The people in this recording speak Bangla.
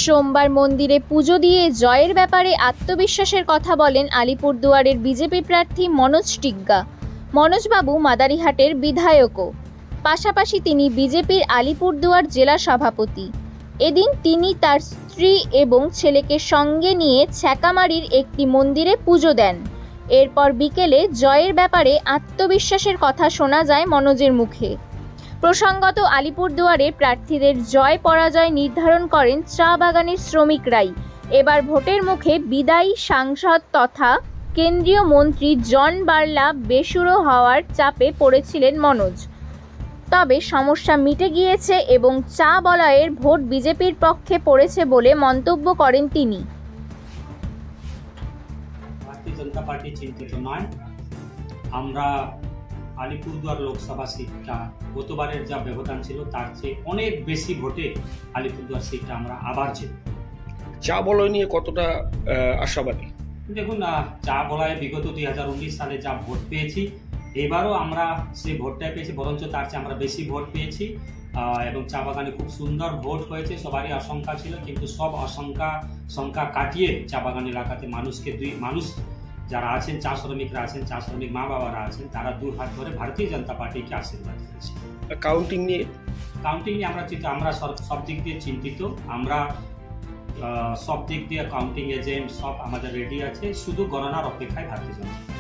সোমবার মন্দিরে পুজো দিয়ে জয়ের ব্যাপারে আত্মবিশ্বাসের কথা বলেন আলিপুরদুয়ারের বিজেপি প্রার্থী মনোজ টিগ্গা। মনোজবাবু মাদারিহাটের বিধায়কও, পাশাপাশি তিনি বিজেপির আলিপুরদুয়ার জেলা সভাপতি। এদিন তিনি তার স্ত্রী এবং ছেলেকে সঙ্গে নিয়ে ছ্যাকামারির একটি মন্দিরে পুজো দেন। এরপর বিকেলে জয়ের ব্যাপারে আত্মবিশ্বাসের কথা শোনা যায় মনোজের মুখে। প্রসঙ্গত, আলিপুরদুয়ারে প্রার্থীদের জয় পরাজয় নির্ধারণ করেন চা বাগানের শ্রমিকরাই। এবার ভোটের মুখে বিদায়ী সাংসদ তথা কেন্দ্রীয় মন্ত্রী জন বার্লা বেসুরো হওয়ার চাপে পড়েছিলেন মনোজ। তবে সমস্যা মিটে গিয়েছে এবং চা বলয়ের ভোট বিজেপির পক্ষে পড়েছে বলে মন্তব্য করেন তিনি। ভারতীয় জনতা পার্টি চিন্তিত নয়। আমরা আলিপুরদুয়ার লোকসভা সিটটা গতবারের যা ব্যবধান ছিল তার চেয়ে অনেক বেশি ভোটে আলিপুরদুয়ার সিটটা আমরা আবার জিতব। চা বলয় নিয়ে কতটা আশাবাদী? দেখুন, চা বলয়ে বিগত 2019 সালে যা ভোট পেয়েছি, এবারও আমরা সেই ভোটটাই পেয়েছি, বরঞ্চ তার চেয়ে আমরা বেশি ভোট পেয়েছি। এবং চা বাগানে খুব সুন্দর ভোট হয়েছে। সবারই আশঙ্কা ছিল, কিন্তু সব শঙ্কা কাটিয়ে চা বাগান এলাকাতে মানুষ যারা আছেন, চা শ্রমিকরা আছেন, চা শ্রমিক মা বাবারা আছেন, তারা দু হাত ধরে ভারতীয় জনতা পার্টিকে আশীর্বাদ দিয়েছে। কাউন্টিং নিয়ে আমরা সব দিক দিয়ে চিন্তিত। আমরা সব দিক দিয়ে কাউন্টিং এজেন্ট সব আমাদের রেডি আছে, শুধু গণনার অপেক্ষায় ভারতীয় জনতা।